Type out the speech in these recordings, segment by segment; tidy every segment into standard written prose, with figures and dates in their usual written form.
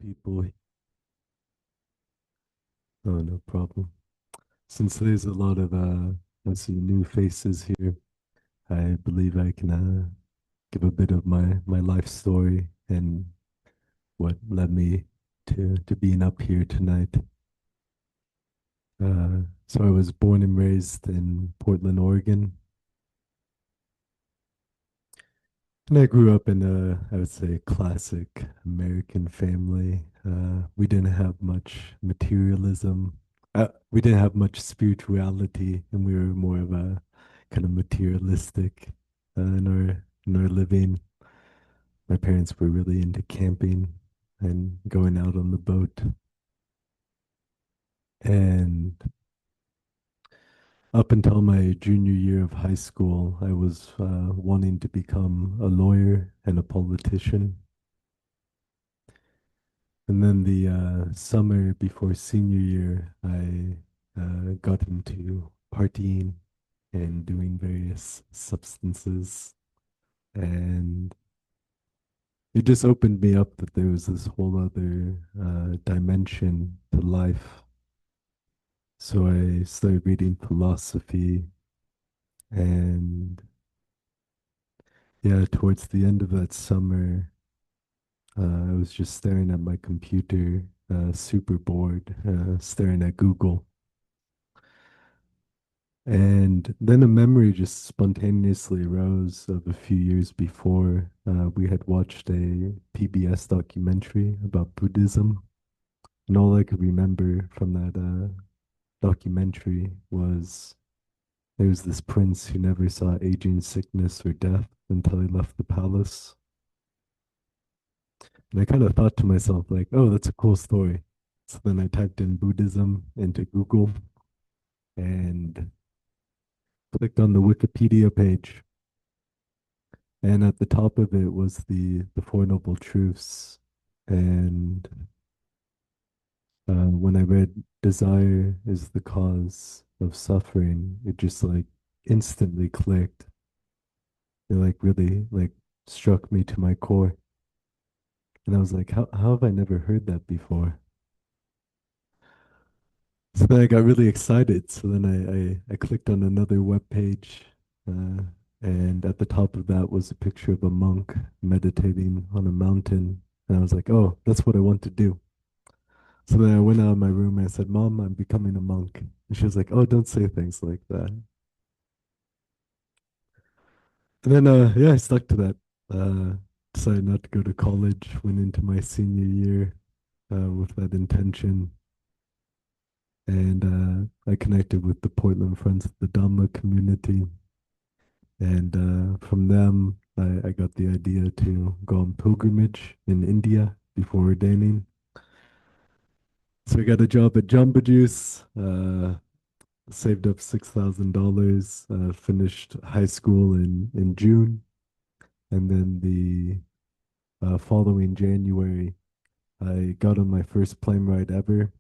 people. Oh, no problem. Since there's a lot of I see new faces here, I believe I can give a bit of my life story and what led me to being up here tonight. So I was born and raised in Portland, Oregon, and I grew up in I would say, classic American family. We didn't have much materialism. We didn't have much spirituality, and we were more of a kind of materialistic in our living. My parents were really into camping and going out on the boat. And up until my junior year of high school, I was wanting to become a lawyer and a politician. And then the summer before senior year, I got into partying and doing various substances. And it just opened me up that there was this whole other dimension to life. So I started reading philosophy. And yeah, towards the end of that summer, I was just staring at my computer, super bored, staring at Google. And then a memory just spontaneously arose of a few years before. We had watched a PBS documentary about Buddhism. And all I could remember from that documentary was there was this prince who never saw aging, sickness, or death until he left the palace. And I kind of thought to myself, like, oh, that's a cool story. So then I typed in Buddhism into Google and clicked on the Wikipedia page. And at the top of it was the Four Noble Truths. And when I read desire is the cause of suffering, it just like instantly clicked. It like really like struck me to my core. And I was like, how have I never heard that before? So then I got really excited. So then I clicked on another web page, uh, and at the top of that was a picture of a monk meditating on a mountain. And I was like, oh, that's what I want to do. So then I went out of my room and I said, Mom, I'm becoming a monk. And she was like, oh, don't say things like that. And then, yeah, I stuck to that. Uh, Decided not to go to college, went into my senior year with that intention. And I connected with the Portland Friends of the Dhamma community. And from them, I got the idea to go on pilgrimage in India before ordaining. So I got a job at Jamba Juice, saved up $6,000, finished high school in June. And then the following January, I got on my first plane ride ever.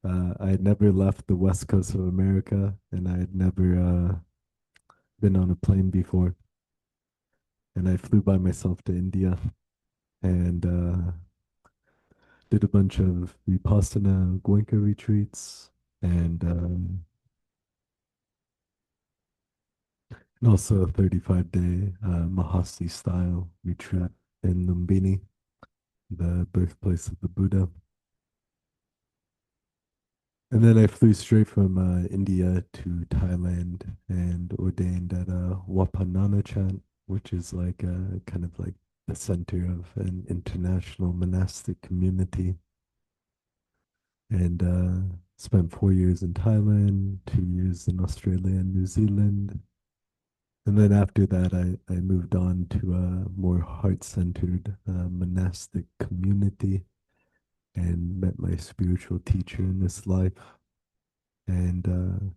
I had never left the west coast of America, and I had never been on a plane before. And I flew by myself to India and did a bunch of Vipassana Goenka retreats and also a 35-day Mahasi style retreat in Lumbini, the birthplace of the Buddha. And then I flew straight from India to Thailand and ordained at Wapananachan, which is like a kind of like the center of an international monastic community. And spent 4 years in Thailand, 2 years in Australia and New Zealand. And then after that, I moved on to a more heart centered monastic community and met my spiritual teacher in this life and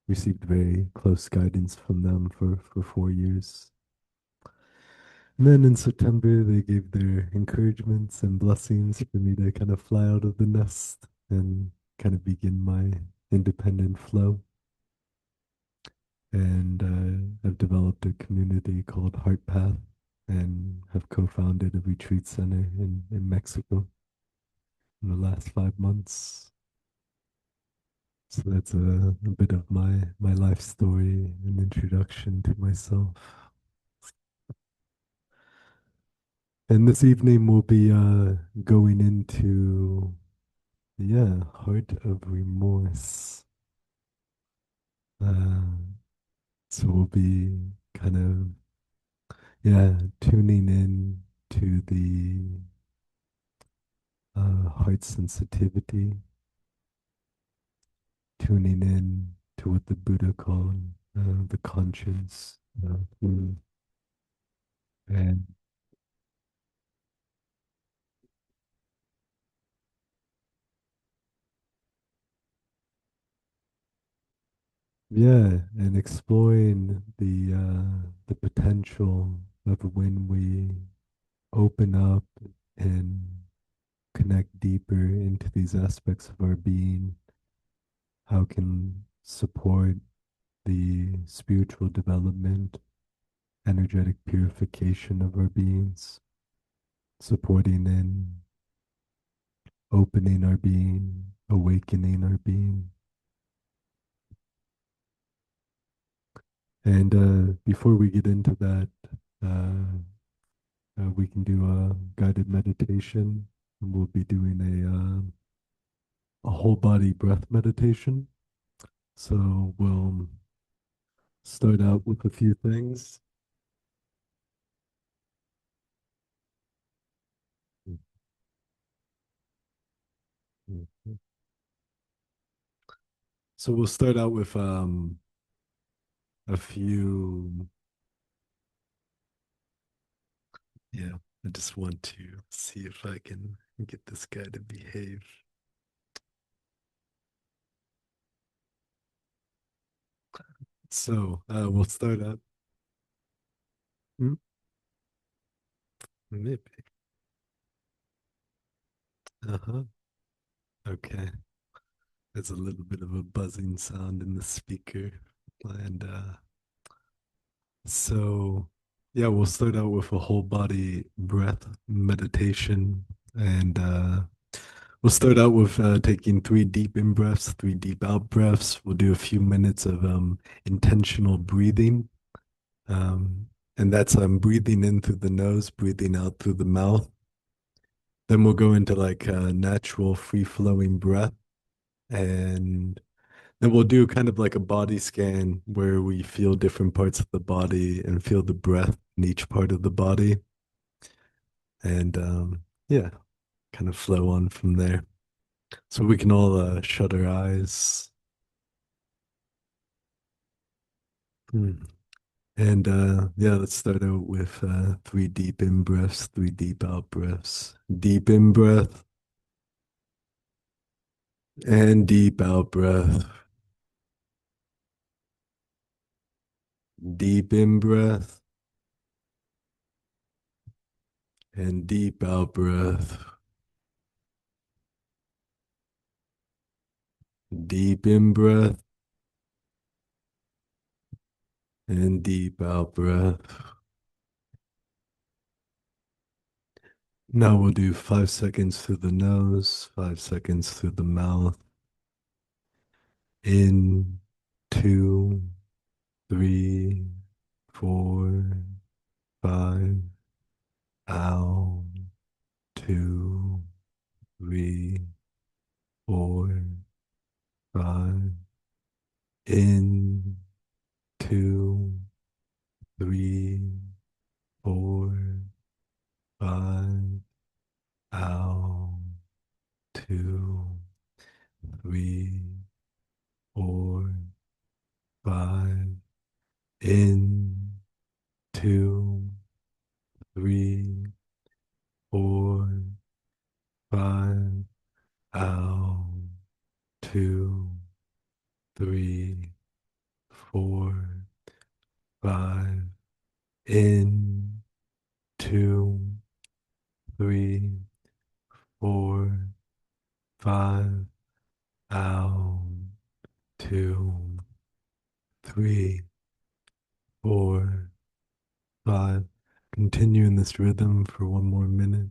received very close guidance from them for 4 years. And then in September, they gave their encouragements and blessings for me to kind of fly out of the nest and kind of begin my independent flow. And I've developed a community called Heart Path, and have co-founded a retreat center in Mexico in the last 5 months. So that's a bit of my life story and introduction to myself. And this evening we'll be going into, yeah, heart of remorse. Uh, so we'll be kind of, yeah, tuning in to the heart sensitivity, tuning in to what the Buddha called the conscience. Mm. And yeah, and exploring the potential of when we open up and connect deeper into these aspects of our being, how can support the spiritual development, energetic purification of our beings, supporting and opening our being, awakening our being. And before we get into that, uh, we can do a guided meditation. And we'll be doing a whole body breath meditation. So we'll start out with a few things. So we'll start out with a few. Yeah, I just want to see if I can get this guy to behave. So we'll start out. Hmm, maybe. Uh-huh. Okay. There's a little bit of a buzzing sound in the speaker. And so, yeah, we'll start out with a whole body breath meditation. And we'll start out with taking 3 deep in breaths, 3 deep out breaths. We'll do a few minutes of intentional breathing. Um, and that's breathing in through the nose, breathing out through the mouth. Then we'll go into like a natural free flowing breath. And then we'll do kind of like a body scan where we feel different parts of the body and feel the breath in each part of the body. And yeah, kind of flow on from there. So we can all shut our eyes. Hmm. And yeah, let's start out with 3 deep in breaths, 3 deep out breaths. Deep in breath and deep out breath. Deep in breath and deep out breath. Deep in breath and deep out breath. Now we'll do 5 seconds through the nose, 5 seconds through the mouth. In, 2, 3, 4, 5. Out, 2, 3, 4, 5. In, 2, 3, 4, 5. Out, 2, 3, 4, 5. In, 2, 3, 4, 5. Out, 2, 3, 4, 5. In, 2, 3, 4, 5. Out, 2, 3, 4, 5. continue in this rhythm for one more minute.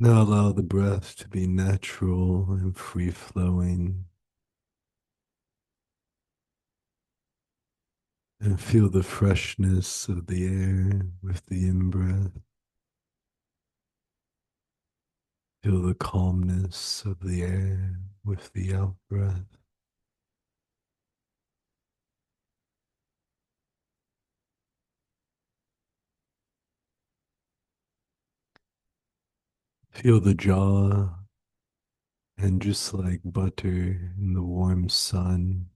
Now allow the breath to be natural and free flowing, and feel the freshness of the air with the in breath. Feel the calmness of the air with the out breath. Feel the jaw, and just like butter in the warm sun,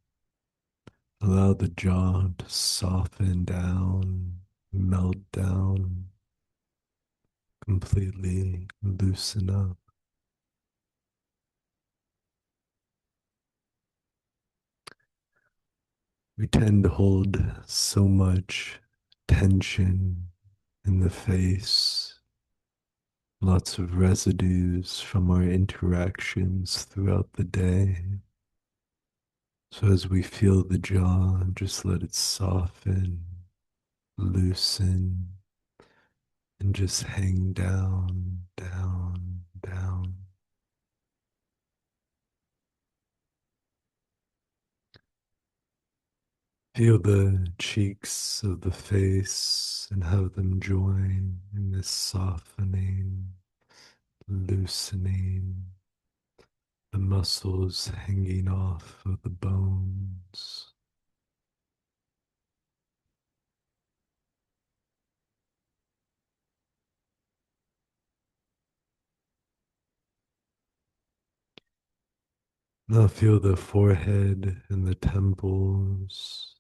allow the jaw to soften down, melt down, completely loosen up. We tend to hold so much tension in the face, lots of residues from our interactions throughout the day. So as we feel the jaw, just let it soften, loosen, and just hang down, down, down. Feel the cheeks of the face and have them join in this softening, loosening, the muscles hanging off of the bones. Now feel the forehead and the temples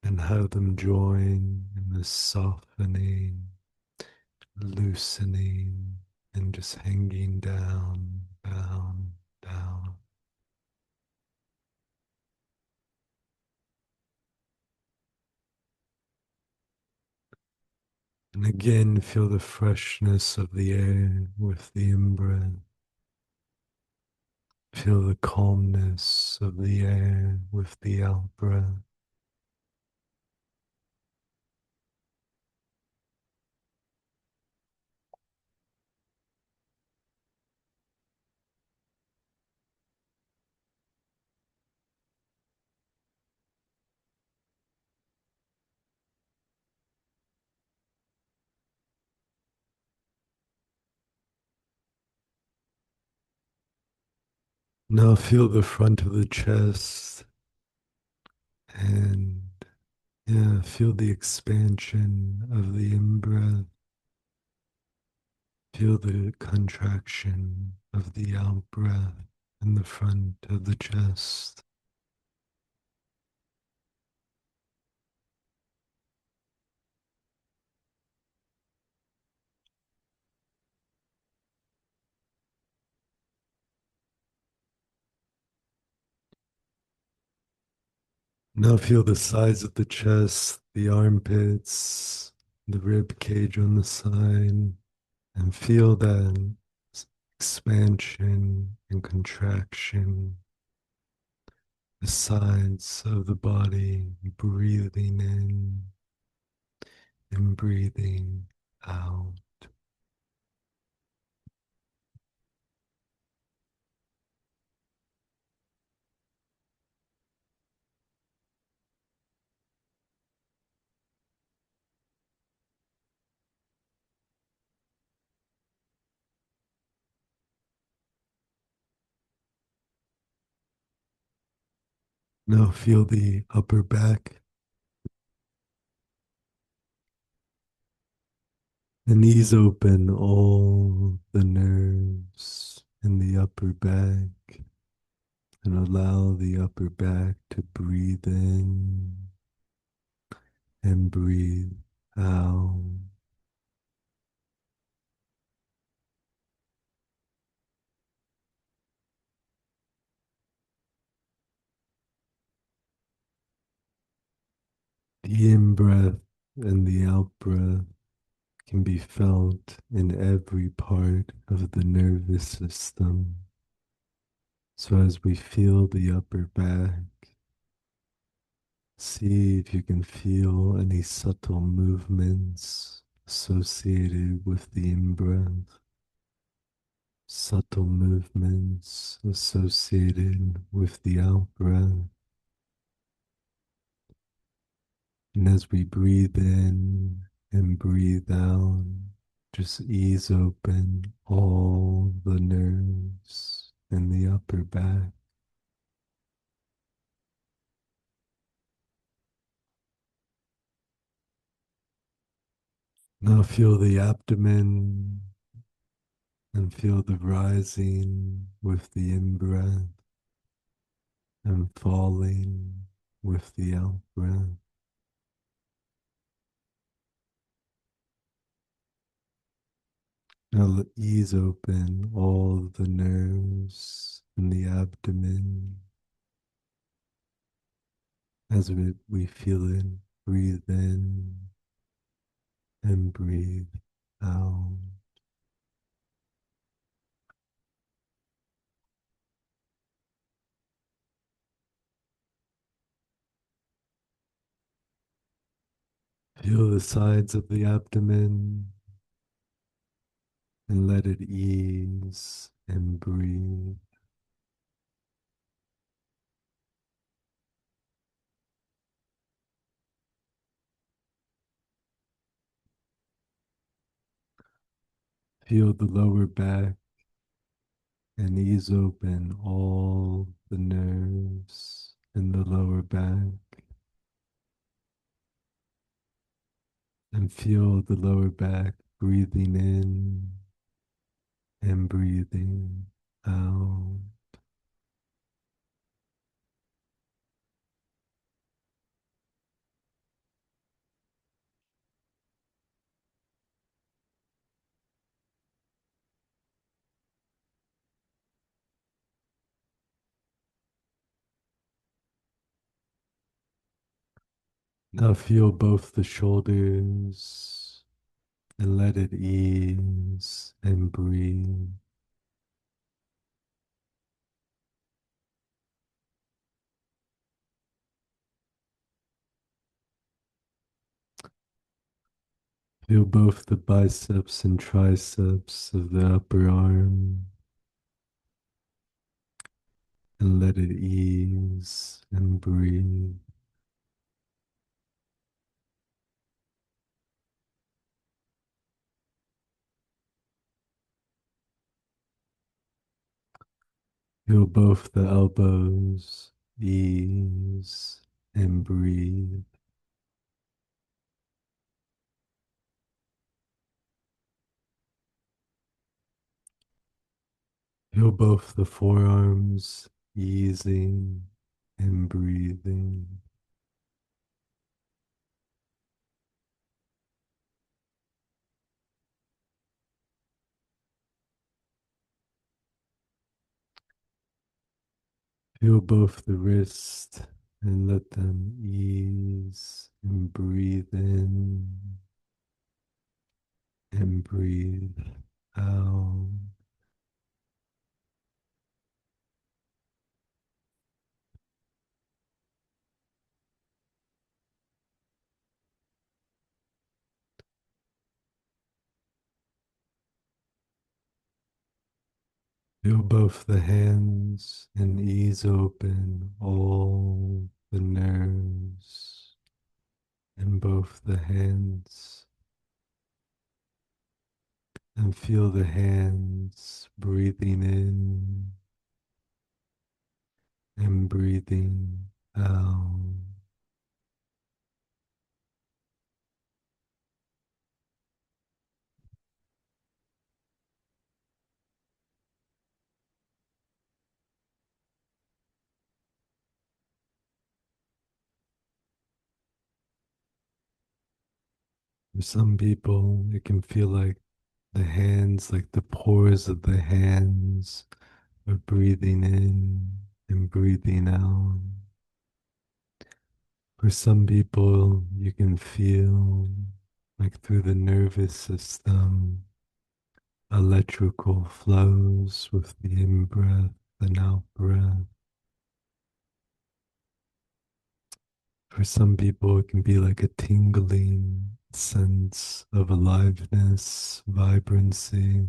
and have them join in this softening, loosening, and just hanging down, down, down. And again, feel the freshness of the air with the in-breath. Feel the calmness of the air with the out-breath. Now feel the front of the chest and yeah, feel the expansion of the in-breath. Feel the contraction of the out-breath in the front of the chest. Now feel the sides of the chest, the armpits, the rib cage on the side, and feel that expansion and contraction, the sides of the body, breathing in and breathing out. Now feel the upper back, and ease open all the nerves in the upper back, and allow the upper back to breathe in and breathe out. The in breath and the out breath can be felt in every part of the nervous system. So as we feel the upper back, see if you can feel any subtle movements associated with the in breath, subtle movements associated with the out breath. And as we breathe in and breathe out, just ease open all the nerves in the upper back. Now feel the abdomen and feel the rising with the in breath and falling with the out breath. Now ease open all the nerves in the abdomen as we feel it. Breathe in and breathe out. Feel the sides of the abdomen and let it ease and breathe. Feel the lower back and ease open all the nerves in the lower back. And feel the lower back breathing in and breathing out. Now feel both the shoulders and let it ease and breathe. Feel both the biceps and triceps of the upper arm and let it ease and breathe. Feel both the elbows ease and breathe. Feel both the forearms easing and breathing. Feel both the wrist and let them ease and breathe in and breathe out. Feel both the hands and ease open all the nerves in both the hands. And feel the hands breathing in and breathing out. For some people, it can feel like the hands, like the pores of the hands, are breathing in and breathing out. For some people, you can feel like through the nervous system, electrical flows with the in breath and out breath. For some people, it can be like a tingling sense of aliveness, vibrancy.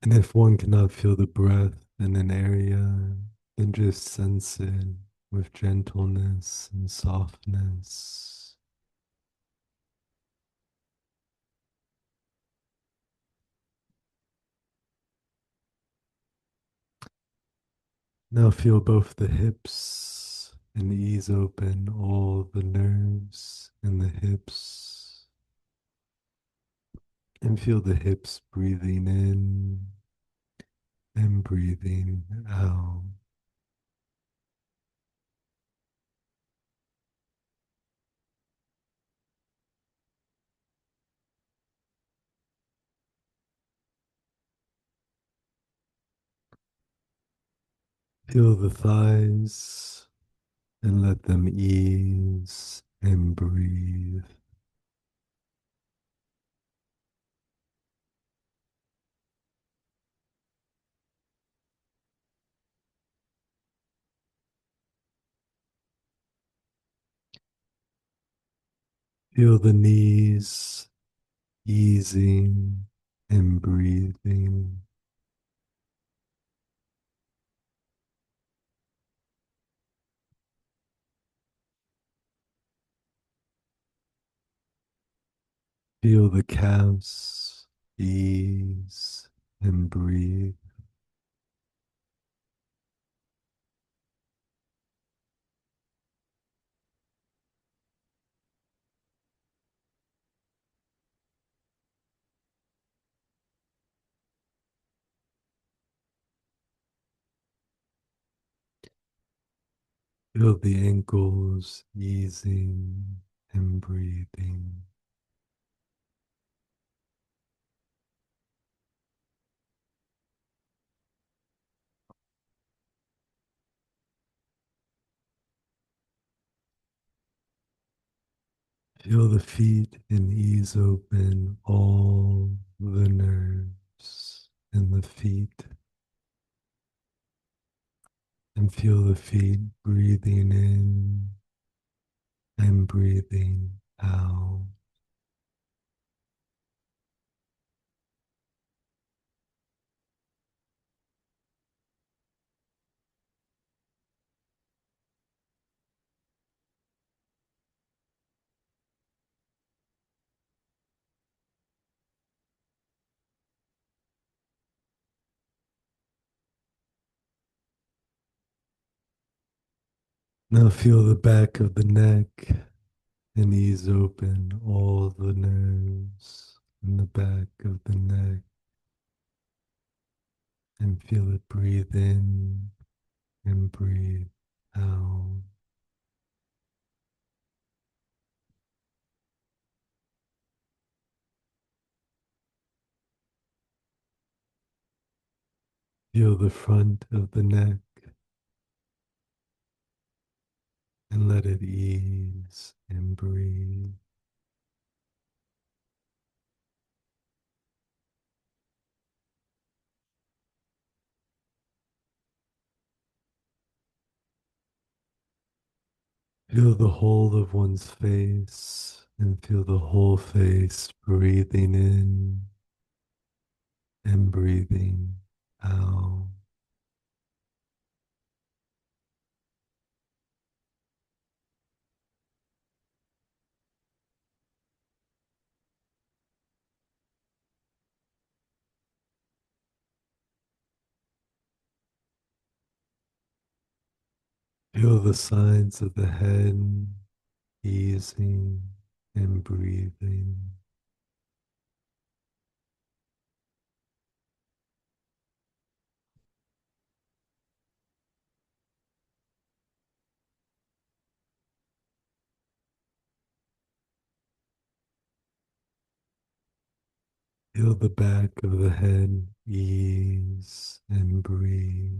And if one cannot feel the breath in an area, then just sense it with gentleness and softness. Now feel both the hips and ease open all the nerves in the hips. And feel the hips breathing in and breathing out. Feel the thighs and let them ease and breathe. Feel the knees easing and breathing. Feel the calves ease and breathe. Feel the ankles easing and breathing. Feel the feet and ease open all the nerves in the feet. And feel the feet breathing in and breathing out. Now feel the back of the neck and ease open all the nerves in the back of the neck and feel it breathe in and breathe out. Feel the front of the neck and let it ease and breathe. Feel the whole of one's face and feel the whole face breathing in and breathing out. Feel the sides of the head easing and breathing. Feel the back of the head ease and breathe.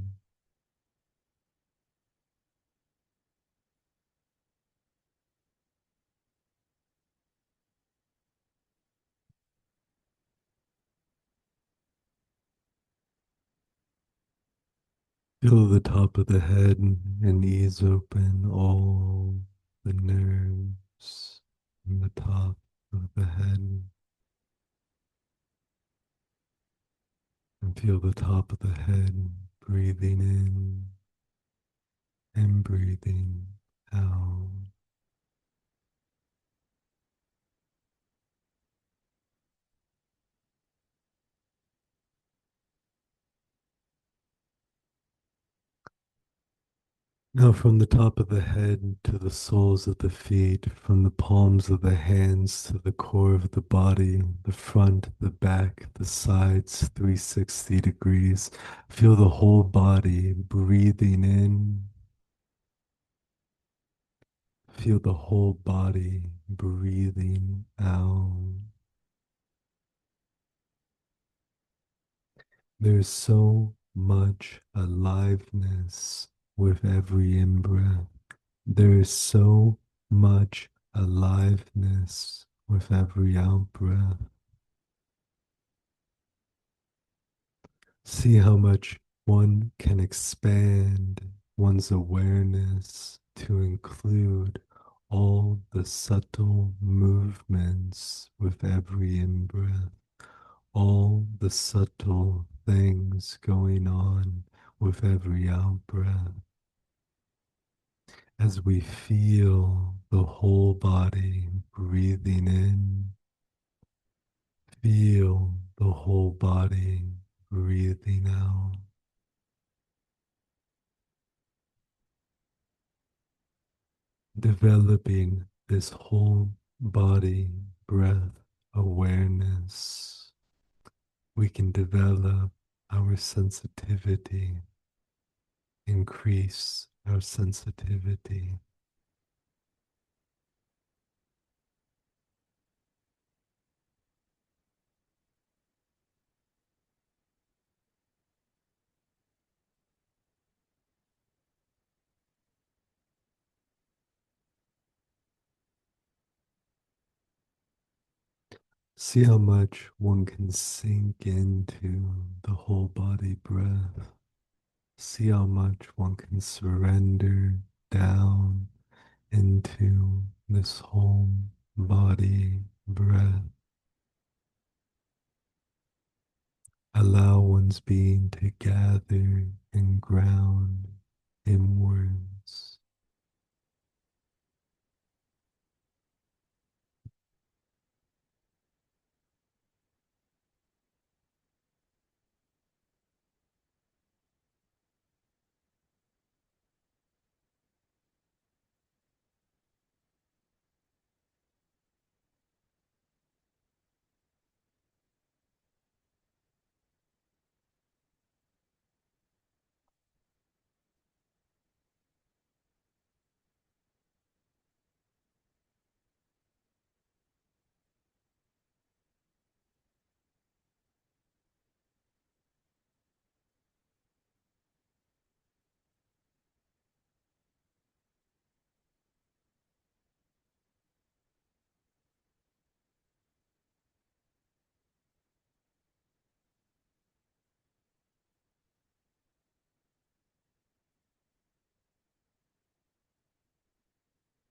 Feel the top of the head and ease open all the nerves in the top of the head. And feel the top of the head breathing in and breathing out. Now, from the top of the head to the soles of the feet, from the palms of the hands to the core of the body, the front, the back, the sides, 360 degrees. Feel the whole body breathing in. Feel the whole body breathing out. There's so much aliveness with every in breath. There is so much aliveness with every out breath. See how much one can expand one's awareness to include all the subtle movements with every in breath, all the subtle things going on with every out breath. As we feel the whole body breathing in, feel the whole body breathing out. Developing this whole body breath awareness, we can develop our sensitivity, increase our sensitivity. See how much one can sink into the whole body breath. See how much one can surrender down into this whole body breath. Allow one's being to gather and ground inwards.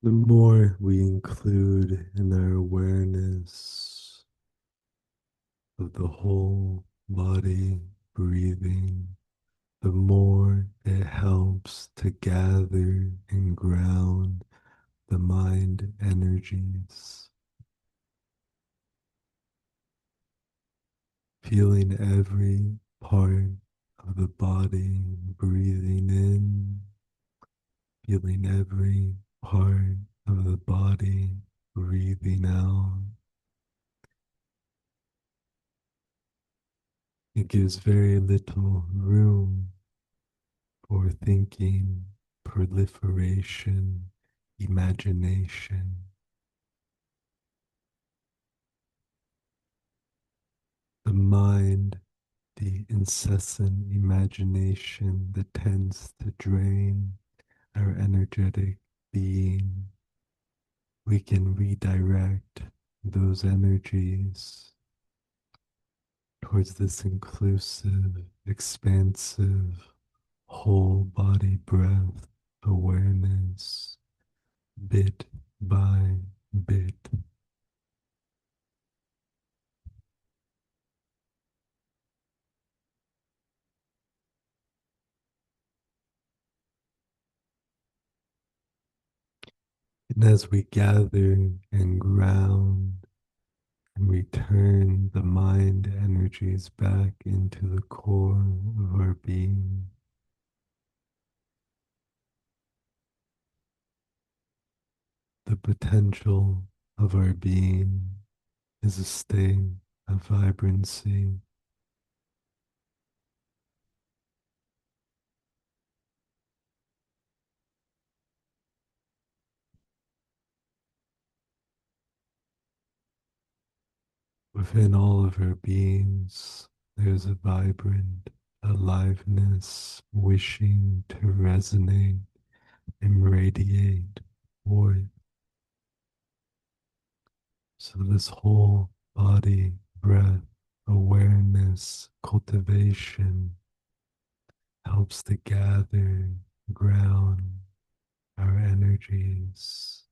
The more we include in our awareness of the whole body breathing, the more it helps to gather and ground the mind energies, feeling every part of the body breathing in, feeling every part of the body breathing out. It gives very little room for thinking, proliferation, imagination. mind, the incessant imagination that tends to drain our energetic being, we can redirect those energies towards this inclusive, expansive, whole body breath awareness, bit by bit. And as we gather and ground and return the mind energies back into the core of our being, the potential of our being is a state of vibrancy within all of our beings. There's a vibrant aliveness wishing to resonate and radiate forth. So, this whole body breath awareness cultivation helps to gather, ground our energies,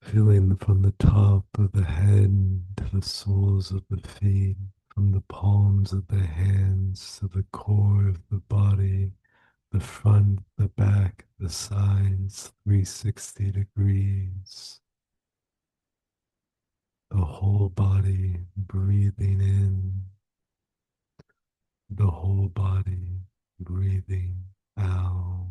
feeling from the top of the head to the soles of the feet, from the palms of the hands to the core of the body, the front, the back, the sides, 360 degrees, the whole body breathing in, the whole body breathing out.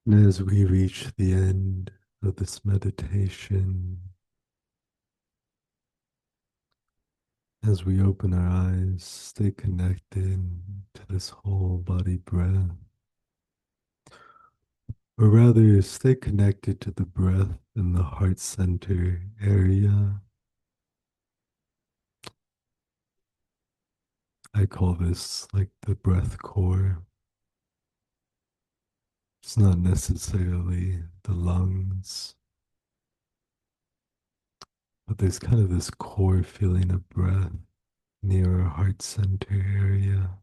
And as we reach the end of this meditation, as we open our eyes, stay connected to this whole body breath, or rather, stay connected to the breath in the heart center area. I call this like the breath core. It's not necessarily the lungs, but there's kind of this core feeling of breath near our heart center area.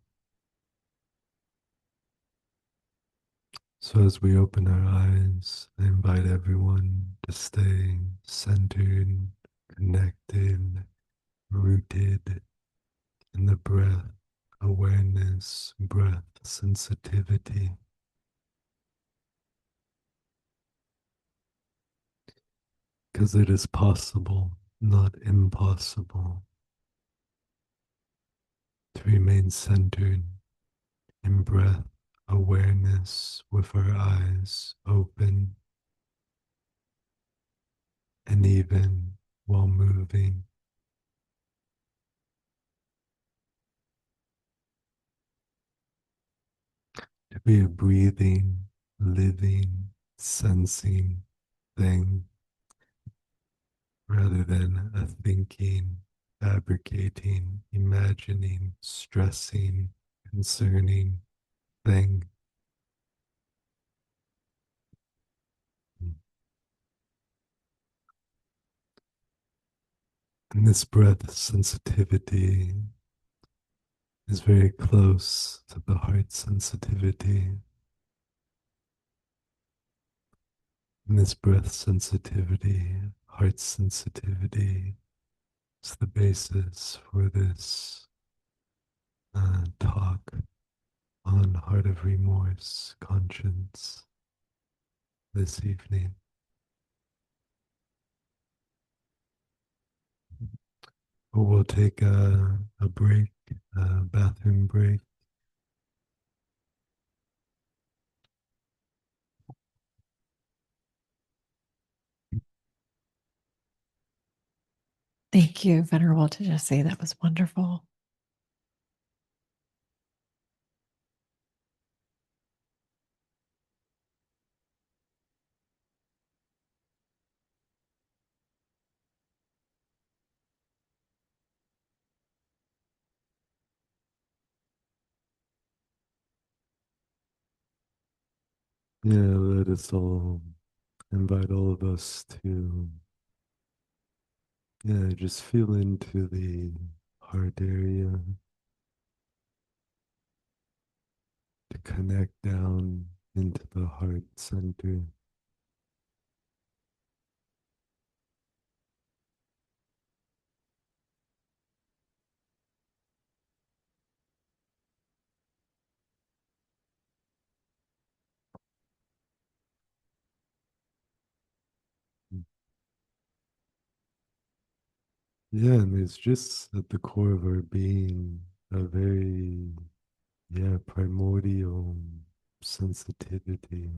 So, as we open our eyes, I invite everyone to stay centered, connected, rooted in the breath, awareness, breath, sensitivity, because it is possible, not impossible, to remain centered in breath, awareness with our eyes open, and even while moving. be a breathing, living, sensing thing rather than a thinking, fabricating, imagining, stressing, concerning thing. And this breath sensitivity is very close to the heart sensitivity. And this breath sensitivity, heart sensitivity, is the basis for this talk on heart of remorse, conscience this evening. We'll take a break, a bathroom break. Thank you, Venerable Tejassi. That was wonderful. Yeah, let us all invite all of us to, yeah, just feel into the heart area, to connect down into the heart center. Yeah, and it's just at the core of our being a very, yeah, primordial sensitivity.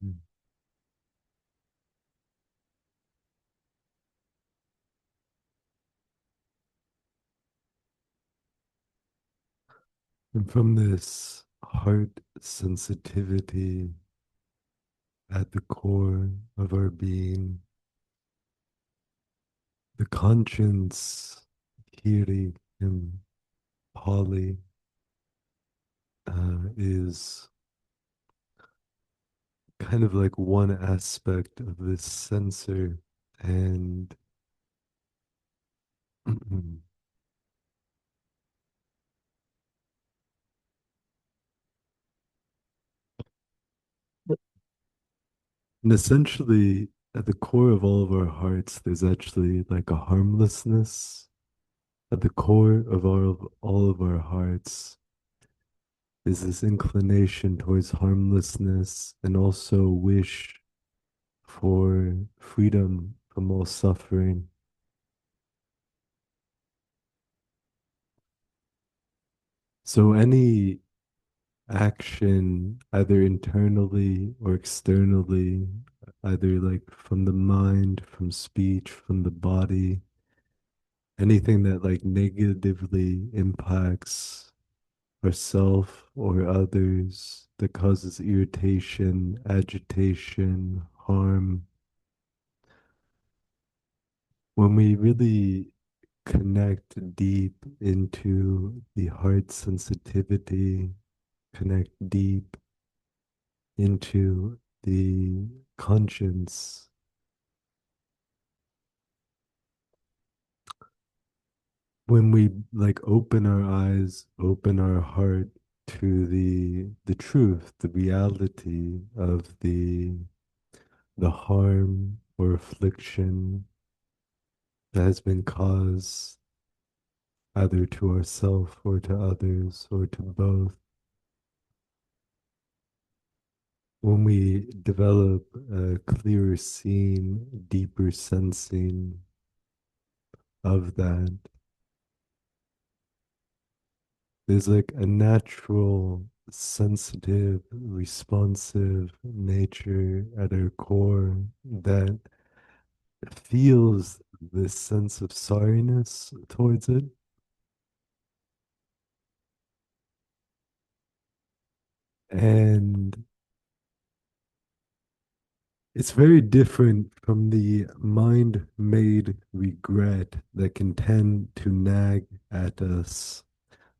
Mm. And from this heart sensitivity at the core of our being, the conscience, Hiri and Pali, is kind of like one aspect of this sensor. And and essentially, at the core of all of our hearts, there's actually like a harmlessness. At the core of all of our hearts is this inclination towards harmlessness and also wish for freedom from all suffering. So any action, either internally or externally, either like from the mind, from speech, from the body, anything that like negatively impacts ourself or others, that causes irritation, agitation, harm. When we really connect deep into the heart sensitivity, connect deep into the conscience, when we like open our eyes, open our heart to the truth, the reality of the harm or affliction that has been caused either to ourselves or to others or to both. When we develop a clearer seeing, deeper sensing of that, there's like a natural sensitive, responsive nature at our core that feels this sense of sorriness towards it. And it's very different from the mind made regret that can tend to nag at us.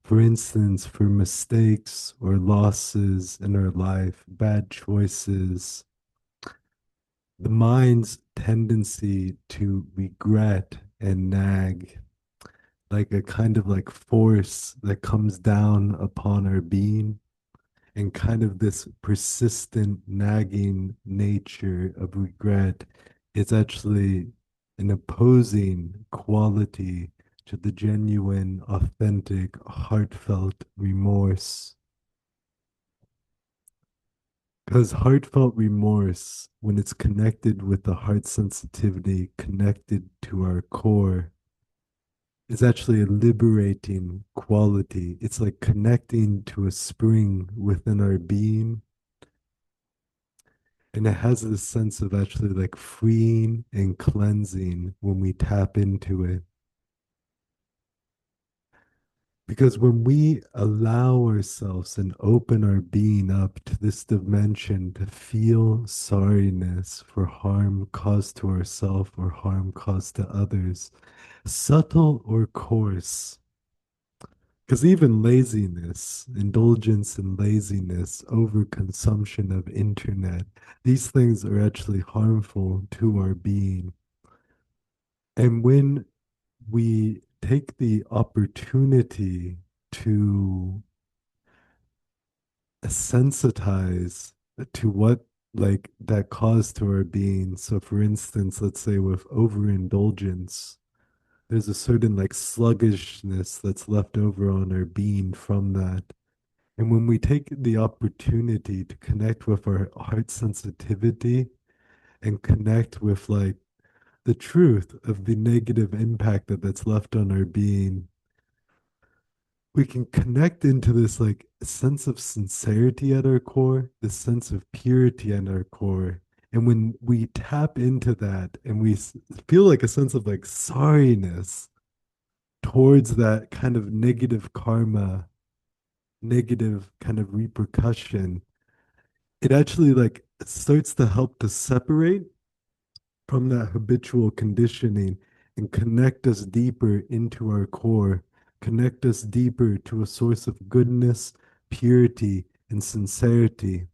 For instance, for mistakes or losses in our life, bad choices, the mind's tendency to regret and nag, like a kind of like force that comes down upon our being, and kind of this persistent nagging nature of regret is actually an opposing quality to the genuine, authentic, heartfelt remorse. Because heartfelt remorse, when it's connected with the heart sensitivity connected to our core, is actually a liberating quality. It's like connecting to a spring within our being. And it has this sense of actually like freeing and cleansing when we tap into it. Because when we allow ourselves and open our being up to this dimension to feel sorriness for harm caused to ourselves or harm caused to others, subtle or coarse, because even laziness, indulgence in laziness, overconsumption of internet, these things are actually harmful to our being. And when we take the opportunity to sensitize to what like that cause to our being. So for instance, let's say with overindulgence, there's a certain like sluggishness that's left over on our being from that. And when we take the opportunity to connect with our heart sensitivity and connect with like the truth of the negative impact that that's left on our being, we can connect into this like sense of sincerity at our core, this sense of purity at our core. And when we tap into that and we feel like a sense of like sorriness towards that kind of negative karma, negative kind of repercussion, it actually like starts to help to separate from that habitual conditioning and connect us deeper into our core, connect us deeper to a source of goodness, purity, and sincerity.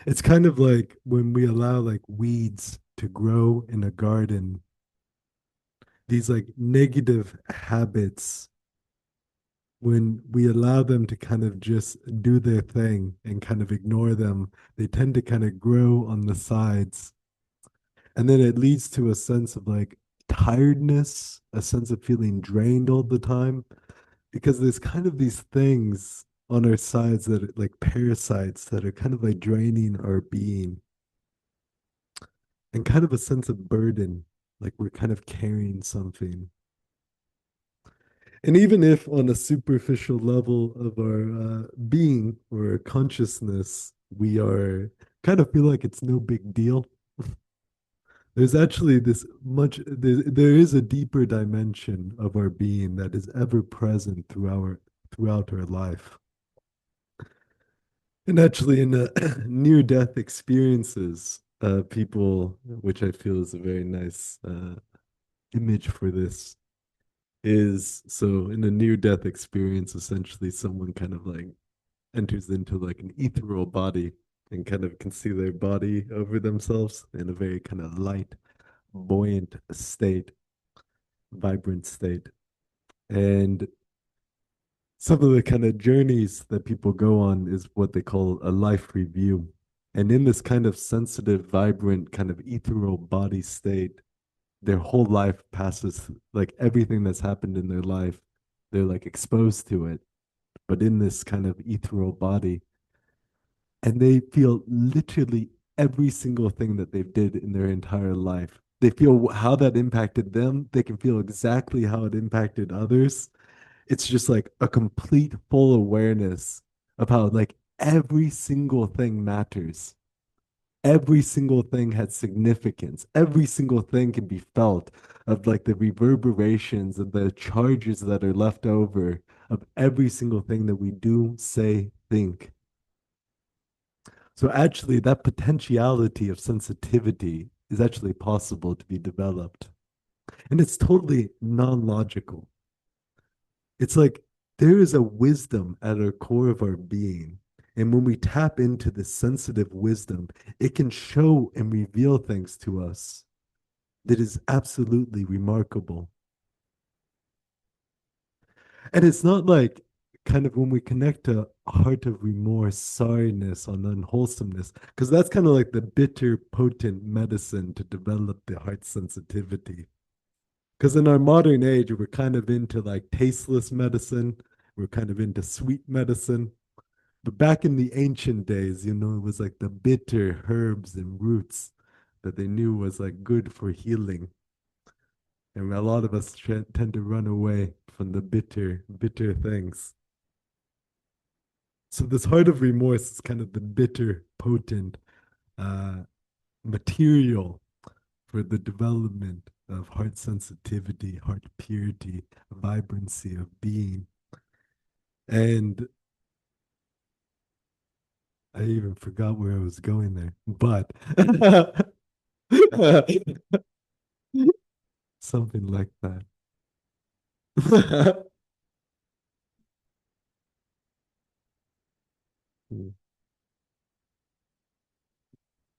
It's kind of like when we allow like weeds to grow in a garden, these like negative habits, when we allow them to kind of just do their thing and kind of ignore them, they tend to kind of grow on the sides. And then it leads to a sense of like tiredness, a sense of feeling drained all the time, because there's kind of these things on our sides that are like parasites that are kind of like draining our being, and kind of a sense of burden, like we're kind of carrying something. And even if on a superficial level of our being or consciousness, we are kind of feel like it's no big deal, there's actually this there is a deeper dimension of our being that is ever present throughout our life. And actually in near death experiences, people, which I feel is a very nice image for this, is so in a near death experience, essentially someone kind of like enters into like an ethereal body and kind of can see their body over themselves in a very kind of light, buoyant state, vibrant state. And some of the kind of journeys that people go on is what they call a life review. And in this kind of sensitive, vibrant, kind of ethereal body state, their whole life passes, like everything that's happened in their life, they're like exposed to it, but in this kind of ethereal body. And they feel literally every single thing that they've did in their entire life. They feel how that impacted them. They can feel exactly how it impacted others. It's just like a complete full awareness of how like every single thing matters. Every single thing has significance. Every single thing can be felt of like the reverberations and the charges that are left over of every single thing that we do, say, think. So actually, that potentiality of sensitivity is actually possible to be developed. And it's totally non-logical. It's like there is a wisdom at our core of our being. And when we tap into this sensitive wisdom, it can show and reveal things to us that is absolutely remarkable. And it's not like kind of when we connect to heart of remorse, sorriness, on unwholesomeness, because that's kind of like the bitter, potent medicine to develop the heart sensitivity. Because in our modern age, we're kind of into like tasteless medicine, we're kind of into sweet medicine. But back in the ancient days, it was like the bitter herbs and roots that they knew was like good for healing. And a lot of us tend to run away from the bitter, bitter things. So this heart of remorse is kind of the bitter, potent uh, material for the development of heart sensitivity, heart purity, vibrancy of being. And I even forgot where I was going there, but something like that.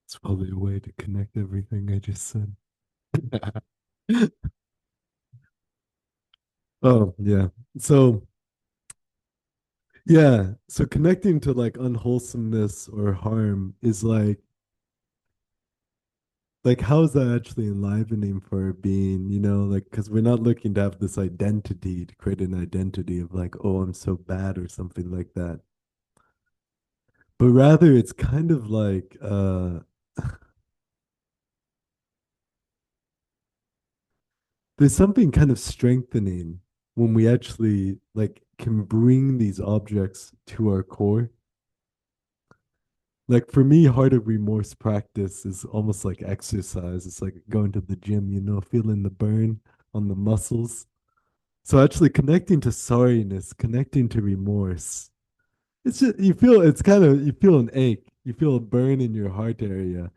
It's probably a way to connect everything I just said. Oh, yeah. So, yeah. So connecting to like unwholesomeness or harm is like how is that actually enlivening for our being, like because we're not looking to have this identity to create an identity of like, oh, I'm so bad or something like that. But rather it's kind of like there's something kind of strengthening when we actually like can bring these objects to our core. Like for me, heart of remorse practice is almost like exercise. It's like going to the gym, feeling the burn on the muscles. So actually connecting to sorriness, connecting to remorse. It's just you feel an ache, you feel a burn in your heart area.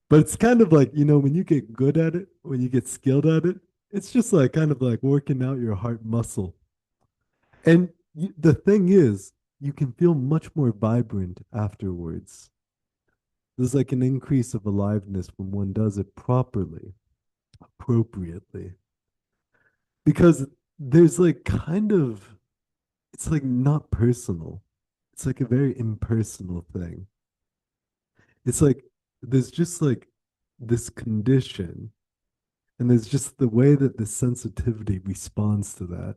But it's kind of like, when you get good at it, when you get skilled at it, it's just like kind of like working out your heart muscle. And the thing is, you can feel much more vibrant afterwards. There's like an increase of aliveness when one does it properly, appropriately. Because there's like kind of, it's like not personal. It's like a very impersonal thing. It's like there's just like this condition, and there's just the way that the sensitivity responds to that.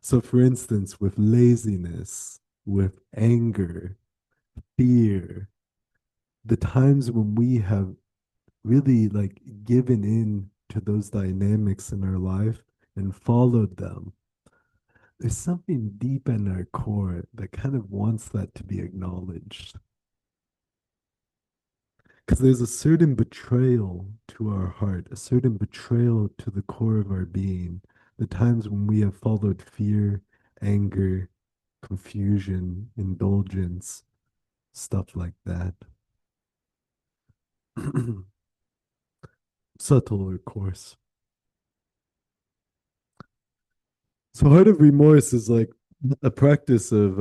So, for instance, with laziness, with anger, fear, the times when we have really like given in to those dynamics in our life and followed them, there's something deep in our core that kind of wants that to be acknowledged. Because there's a certain betrayal to our heart, a certain betrayal to the core of our being, the times when we have followed fear, anger, confusion, indulgence, stuff like that. Subtle, of course. So, heart of remorse is like a practice of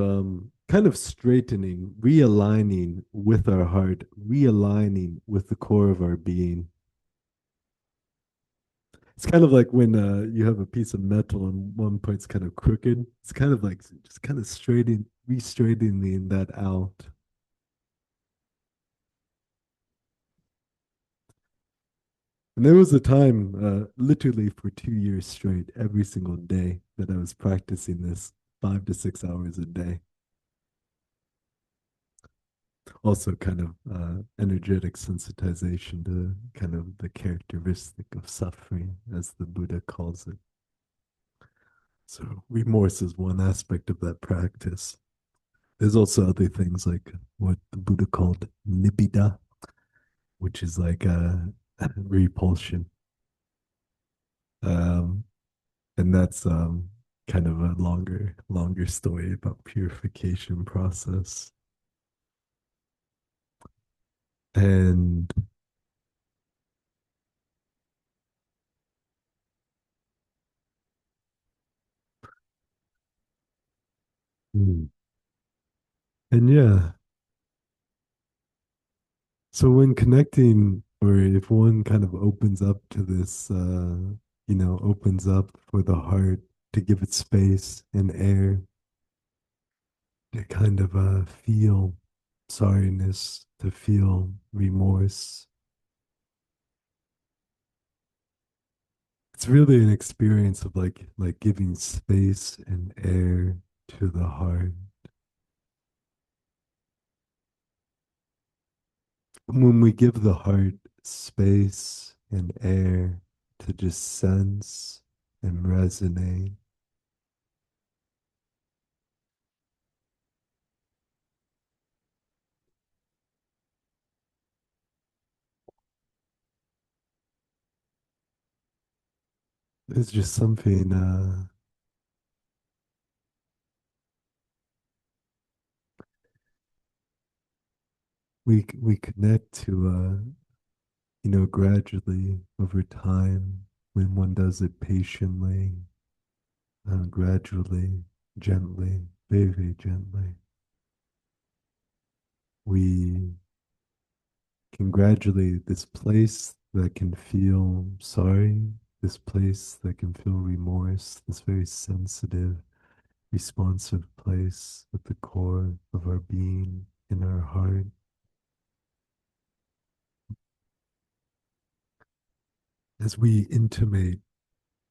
kind of straightening, realigning with our heart, realigning with the core of our being. It's kind of like when you have a piece of metal and one part's kind of crooked. It's kind of like just kind of re-straightening that out. And there was a time, literally for 2 years straight, every single day that I was practicing this 5 to 6 hours a day. Also, kind of energetic sensitization to kind of the characteristic of suffering, as the Buddha calls it. So remorse is one aspect of that practice. There's also other things like what the Buddha called nibbida, which is like repulsion. Um, and that's kind of a longer story about purification process. And mm, and yeah, so when connecting, or if one kind of opens up to this, opens up for the heart to give it space and air to kind of feel sorriness, to feel remorse. It's really an experience of like giving space and air to the heart. When we give the heart space and air to just sense and resonate, it's just something we connect to gradually over time when one does it patiently, gradually, gently, very gently. We congratulate this place that can feel sorry, this place that can feel remorse, this very sensitive, responsive place at the core of our being, in our heart. As we intimate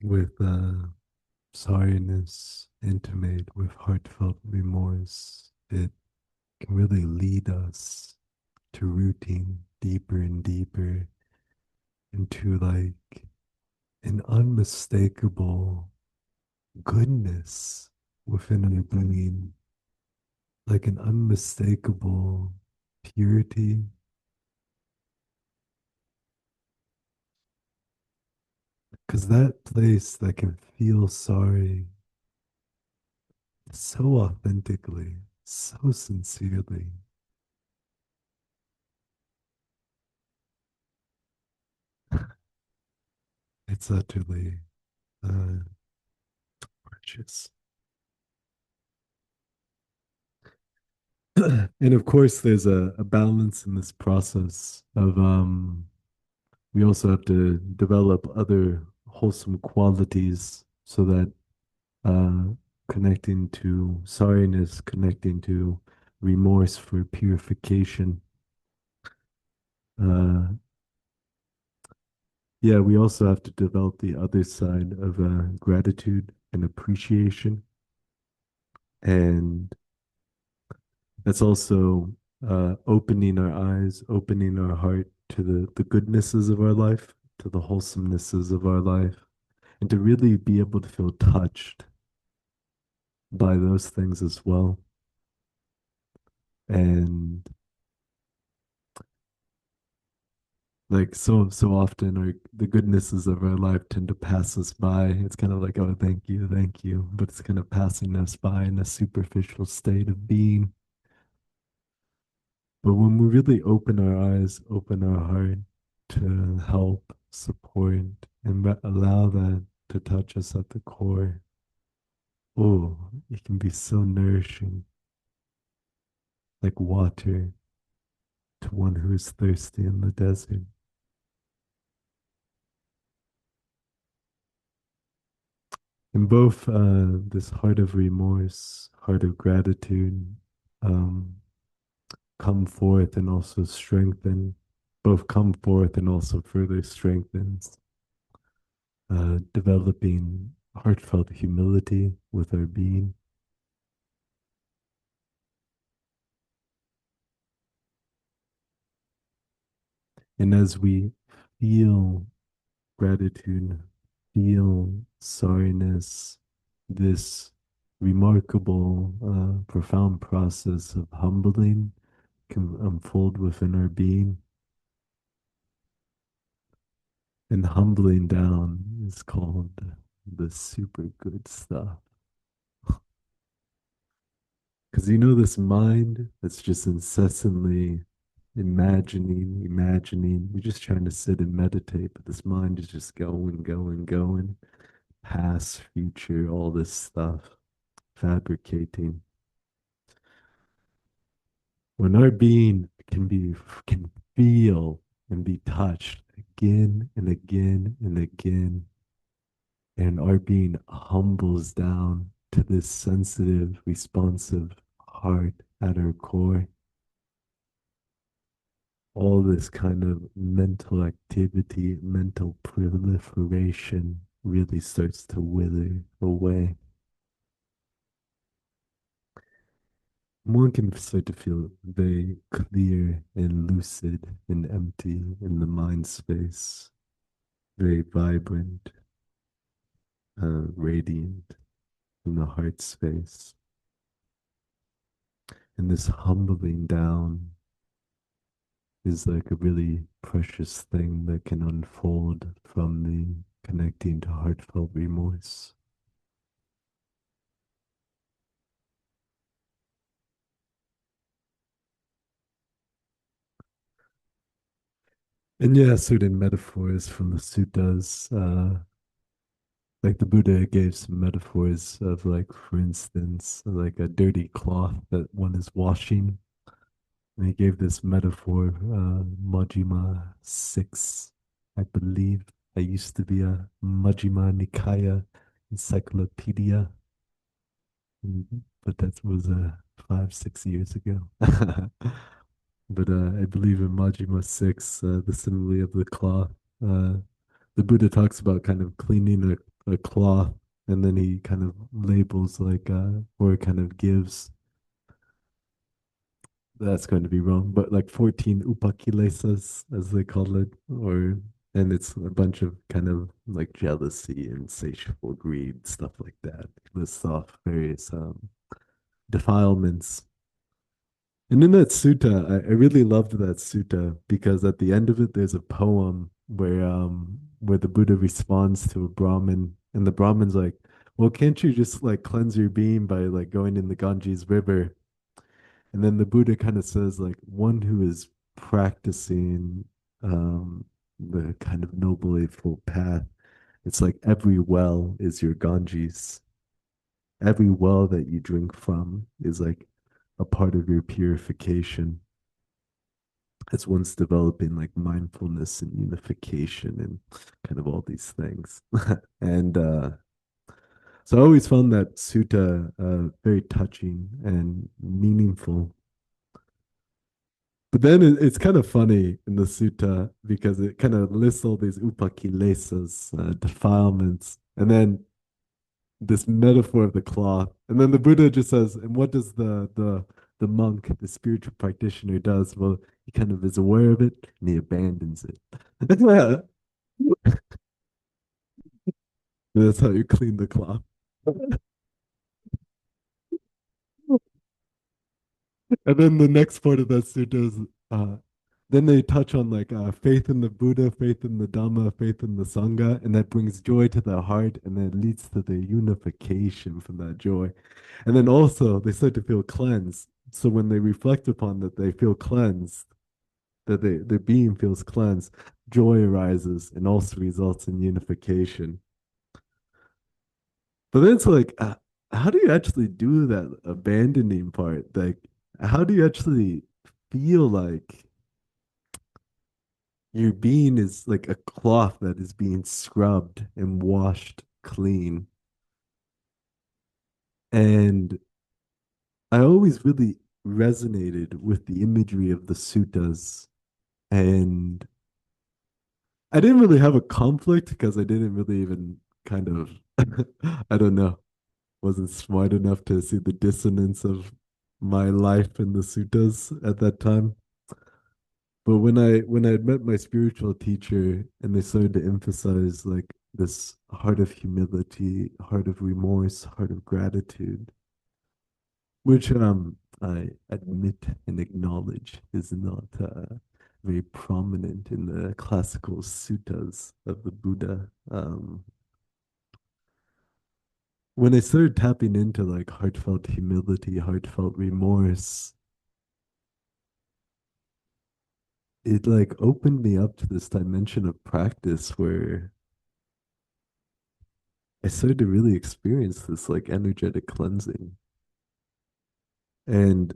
with sorriness, intimate with heartfelt remorse, it can really lead us to rooting deeper and deeper into like an unmistakable goodness within our being, like an unmistakable purity, because that place that can feel sorry so authentically, so sincerely, it's utterly uh, precious. And of course, there's a balance in this process of we also have to develop other wholesome qualities so that uh, connecting to sorriness, connecting to remorse for purification. Uh, yeah, we also have to develop the other side of gratitude and appreciation. And that's also opening our eyes, opening our heart to the goodnesses of our life, to the wholesomenesses of our life, and to really be able to feel touched by those things as well. And like so often our the goodnesses of our life tend to pass us by. It's kind of like, oh, thank you, but it's kind of passing us by in a superficial state of being. But when we really open our eyes, open our heart to help, support, and allow that to touch us at the core, oh, it can be so nourishing, like water to one who is thirsty in the desert. In both this heart of remorse, heart of gratitude, um, come forth and also strengthen, both come forth and also further strengthens, developing heartfelt humility with our being. And as we feel gratitude, feel sorriness, this remarkable, profound process of humbling can unfold within our being. And humbling down is called the super good stuff. Because you know, this mind that's just incessantly imagining. You're just trying to sit and meditate, but this mind is just going, past, future, all this stuff, fabricating. When our being can feel and be touched again and again and again, and our being humbles down to this sensitive, responsive heart at our core, all this kind of mental activity, mental proliferation really starts to wither away. One can start to feel very clear and lucid and empty in the mind space, very vibrant, radiant in the heart space. And this humbling down is like a really precious thing that can unfold from the connecting to heartfelt remorse. And yeah, certain metaphors from the suttas, like the Buddha gave some metaphors of, like, for instance, like a dirty cloth that one is washing. And he gave this metaphor, Majjhima 6, I believe. I used to be a Majjhima Nikaya encyclopedia, but that was 5, 6 years ago. But I believe in Majjhima 6, the simile of the cloth. Uh, the Buddha talks about kind of cleaning a cloth, and then he kind of labels, like, or kind of gives, that's going to be wrong, but like 14 upakilesas, as they call it, or, and it's a bunch of kind of like jealousy, insatiable greed, stuff like that. Lists off various defilements. And in that sutta, I really loved that sutta because at the end of it, there's a poem where the Buddha responds to a Brahmin, and the Brahmin's like, "Well, can't you just like cleanse your being by like going in the Ganges River?" And then the Buddha kind of says, like, one who is practicing the kind of noble eightfold path, it's like every well is your Ganges. Every well that you drink from is like a part of your purification, as one's developing like mindfulness and unification and kind of all these things. And so I always found that sutta very touching and meaningful. But then it's kind of funny in the sutta because it kind of lists all these upakilesas, defilements, and then this metaphor of the cloth. And then the Buddha just says, and what does the monk, the spiritual practitioner does? Well, he kind of is aware of it and he abandons it. That's how you clean the cloth. And then the next part of that sutta is, uh, then they touch on, like, faith in the Buddha, faith in the Dhamma, faith in the Sangha, and that brings joy to the heart, and that leads to the unification from that joy. And then also they start to feel cleansed. So when they reflect upon that, they feel cleansed, that their being feels cleansed, joy arises and also results in unification. But then it's like, how do you actually do that abandoning part? Like, how do you actually feel like your being is like a cloth that is being scrubbed and washed clean? And I always really resonated with the imagery of the suttas. And I didn't really have a conflict because I didn't really even kind of, I don't know, wasn't smart enough to see the dissonance of my life in the suttas at that time. But when I had met my spiritual teacher and they started to emphasize, like, this heart of humility, heart of remorse, heart of gratitude, which I admit and acknowledge is not very prominent in the classical suttas of the Buddha. When I started tapping into like heartfelt humility, heartfelt remorse, it like opened me up to this dimension of practice where I started to really experience this like energetic cleansing. And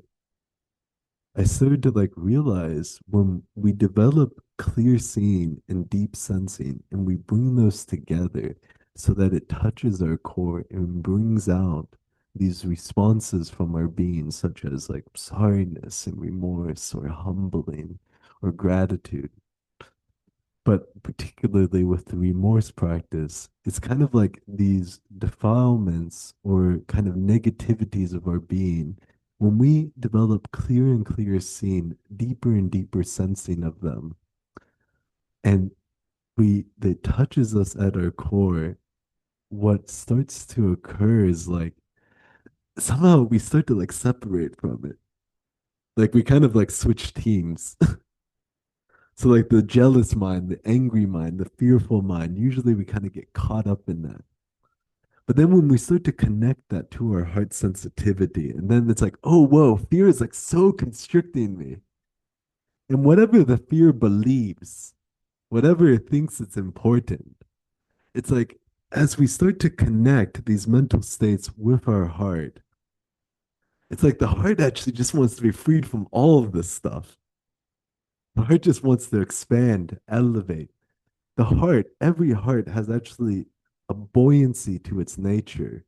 I started to like realize when we develop clear seeing and deep sensing and we bring those together so that it touches our core and brings out these responses from our being, such as like sorriness and remorse or humbling or gratitude. But particularly with the remorse practice, it's kind of like these defilements or kind of negativities of our being. When we develop clearer and clearer seeing, deeper and deeper sensing of them, and we that touches us at our core, what starts to occur is like somehow we start to like separate from it. Like we kind of like switch teams. So like the jealous mind, the angry mind, the fearful mind, usually we kind of get caught up in that. But then when we start to connect that to our heart sensitivity, and then it's like, oh, whoa, fear is like so constricting me. And whatever the fear believes, whatever it thinks it's important, it's like as we start to connect these mental states with our heart, it's like the heart actually just wants to be freed from all of this stuff. The heart just wants to expand, elevate. The heart, every heart has actually a buoyancy to its nature.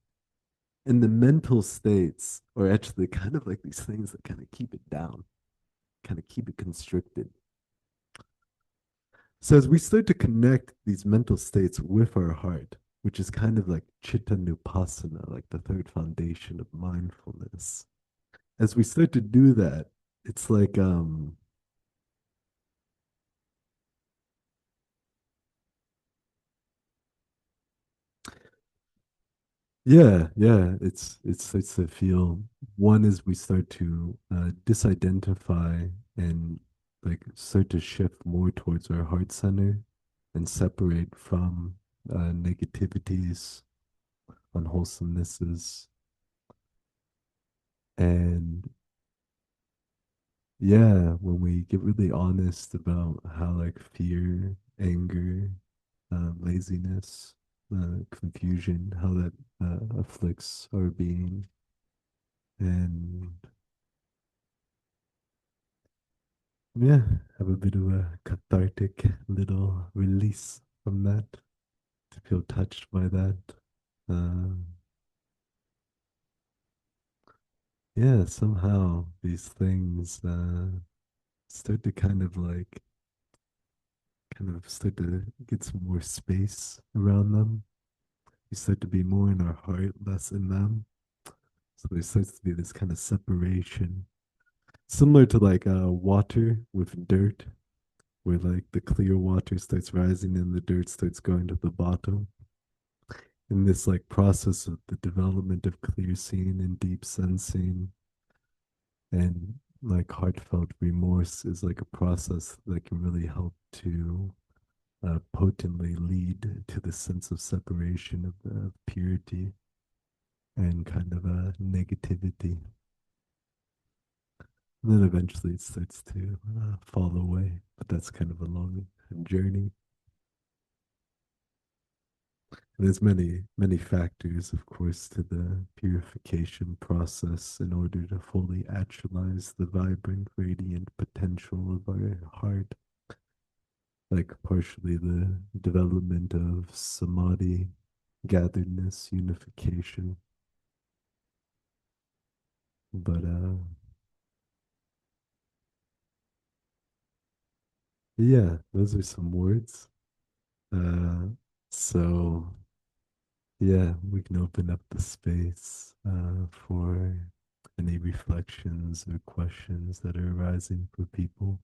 And the mental states are actually kind of like these things that kind of keep it down, kind of keep it constricted. So as we start to connect these mental states with our heart, which is kind of like chitta nupassana, like the third foundation of mindfulness. As we start to do that, it's like yeah, it's starts to feel one is we start to disidentify and like start to shift more towards our heart center and separate from negativities, unwholesomenesses, and yeah, when we get really honest about how like fear, anger, laziness, confusion, how that afflicts our being, and yeah, have a bit of a cathartic little release from that to feel touched by that. Um, yeah, somehow these things start to kind of start to get some more space around them. We start to be more in our heart, less in them. So there starts to be this kind of separation, similar to like water with dirt, where like the clear water starts rising and the dirt starts going to the bottom. In this like process of the development of clear seeing and deep sensing and like heartfelt remorse is like a process that can really help to potently lead to the sense of separation of purity and kind of a negativity. And then eventually it starts to fall away, but that's kind of a long journey. And there's many factors, of course, to the purification process in order to fully actualize the vibrant, radiant potential of our heart. Like partially the development of samadhi, gatheredness, unification. But yeah, those are some words. Uh, so yeah, we can open up the space for any reflections or questions that are arising for people.